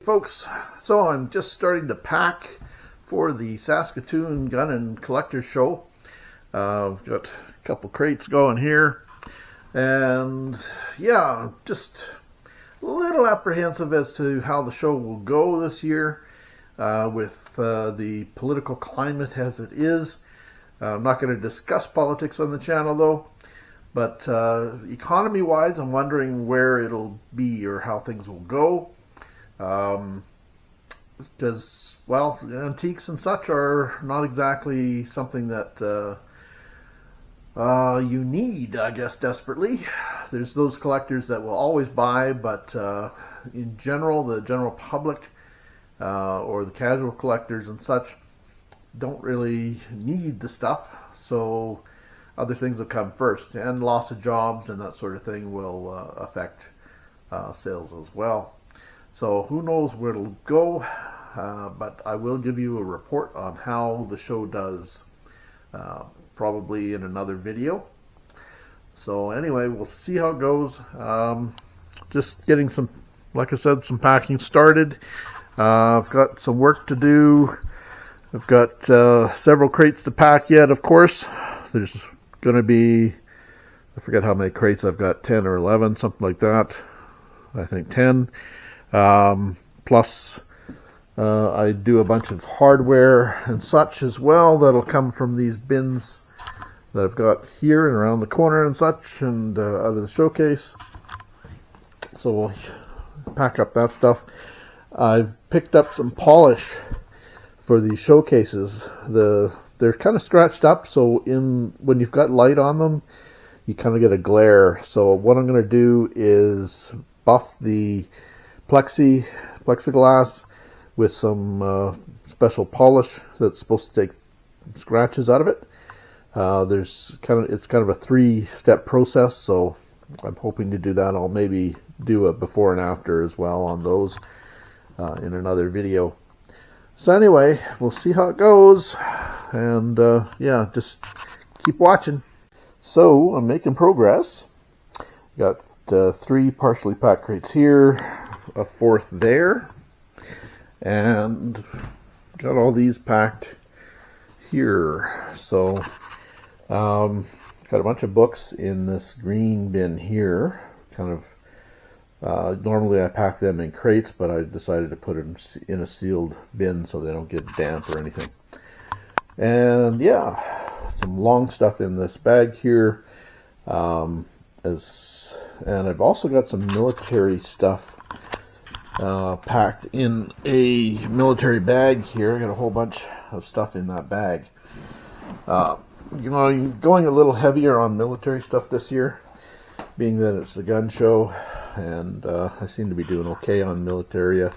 Folks, so I'm just starting to pack for the Saskatoon Gun and Collector Show. I've got a couple crates going here, and yeah, just a little apprehensive as to how the show will go this year with the political climate as it is. I'm not going to discuss politics on the channel though, but economy-wise, I'm wondering where it'll be or how things will go. Because, well, antiques and such are not exactly something that you need, I guess, desperately. There's those collectors that will always buy, but in general, the general public or the casual collectors and such don't really need the stuff, so other things will come first, and loss of jobs and that sort of thing will affect sales as well. So who knows where it'll go, but I will give you a report on how the show does, probably in another video. So anyway, we'll see how it goes. Just getting some, like I said, some packing started. I've got some work to do. I've got several crates to pack yet, of course. There's going to be, I forget how many crates I've got, 10 or 11, something like that. I think 10. Plus I do a bunch of hardware and such as well that'll come from these bins that I've got here and around the corner and such, and out of the showcase. So we'll pack up that stuff. I've picked up some polish for these showcases. They're kind of scratched up, so when you've got light on them, you kind of get a glare. So what I'm going to do is buff the plexiglass with some special polish that's supposed to take scratches out of it. It's kind of a 3-step process, so I'm hoping to do that. I'll maybe do a before and after as well on those in another video. So anyway, we'll see how it goes, and yeah, just keep watching. So I'm making progress. Got 3 partially packed crates here, a 4th there, and got all these packed here. So got a bunch of books in this green bin here. Kind of normally I pack them in crates, but I decided to put them in a sealed bin so they don't get damp or anything. And yeah, some long stuff in this bag here. And I've also got some military stuff packed in a military bag here. I got a whole bunch of stuff in that bag. I'm going a little heavier on military stuff this year, being that it's the gun show, and I seem to be doing okay on military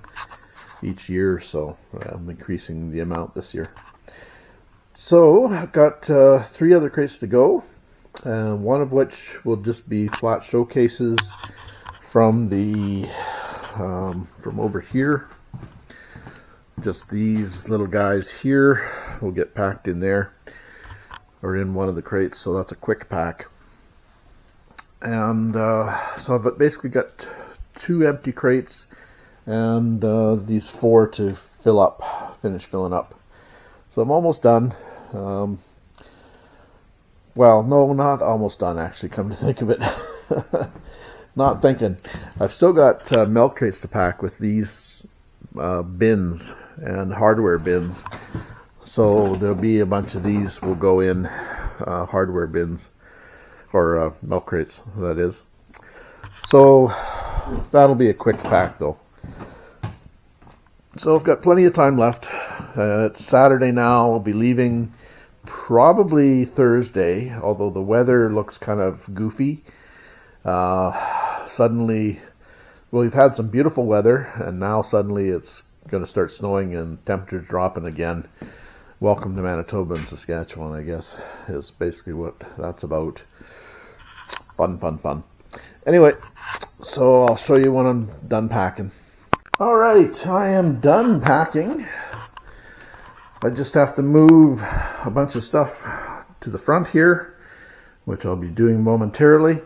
each year, so I'm increasing the amount this year. So I've got 3 other crates to go. One of which will just be flat showcases from from over here. Just these little guys here will get packed in there, or in one of the crates, so that's a quick pack. And so I've basically got 2 empty crates and these 4 to finish filling up. So I'm almost done. Well, no, not almost done, actually, come to think of it. Not thinking. I've still got milk crates to pack with these bins and hardware bins. So there'll be a bunch of these will go in hardware bins, or milk crates, that is. So that'll be a quick pack, though. So I've got plenty of time left. It's Saturday now. I'll be leaving probably Thursday, although the weather looks kind of goofy. Suddenly, well, we've had some beautiful weather, and now suddenly it's going to start snowing and temperatures dropping again. Welcome to Manitoba and Saskatchewan, I guess, is basically what that's about. Fun, fun, fun. Anyway, so I'll show you when I'm done packing. Alright, I am done packing. I just have to move a bunch of stuff to the front here, which I'll be doing momentarily.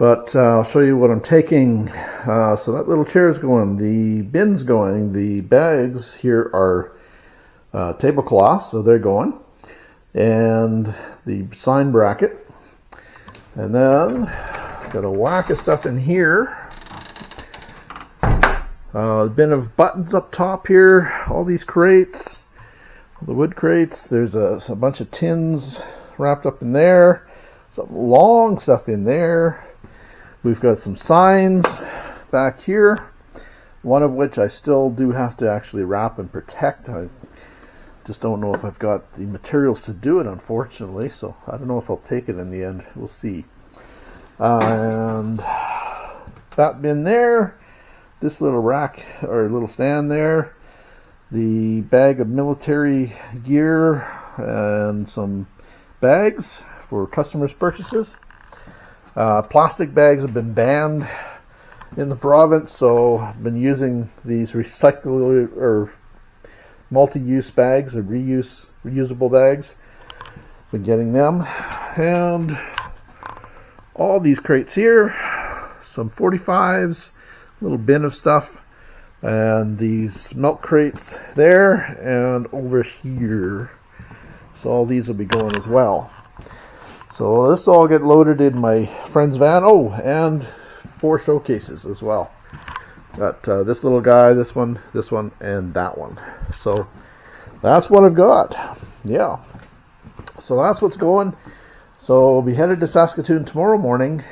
But I'll show you what I'm taking. So that little chair is going, the bin's going, the bags here are tablecloths, so they're going, and the sign bracket. And then got a whack of stuff in here. A bin of buttons up top here, all these crates, the wood crates. There's a bunch of tins wrapped up in there, some long stuff in there. We've got some signs back here, one of which I still do have to actually wrap and protect. I just don't know if I've got the materials to do it, unfortunately, so I don't know if I'll take it in the end. We'll see. And that bin there, this little rack or little stand there, the bag of military gear and some bags for customers' purchases. Plastic bags have been banned in the province, so I've been using these recyclable or multi-use bags or reusable bags. Been getting them, and all these crates here, some 45s, little bin of stuff, and these milk crates there and over here. So all these will be going as well. So this will all get loaded in my friend's van. Oh, and 4 showcases as well. Got this little guy, this one, and that one. So that's what I've got. Yeah. So that's what's going. So we'll be headed to Saskatoon tomorrow morning,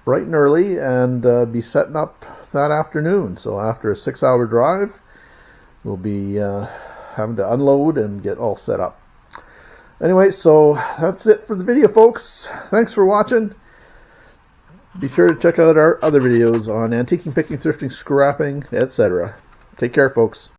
bright and early, and be setting up that afternoon. So after a 6-hour drive, we'll be having to unload and get all set up. Anyway, so that's it for the video, folks. Thanks for watching. Be sure to check out our other videos on antiquing, picking, thrifting, scrapping, etc. Take care, folks.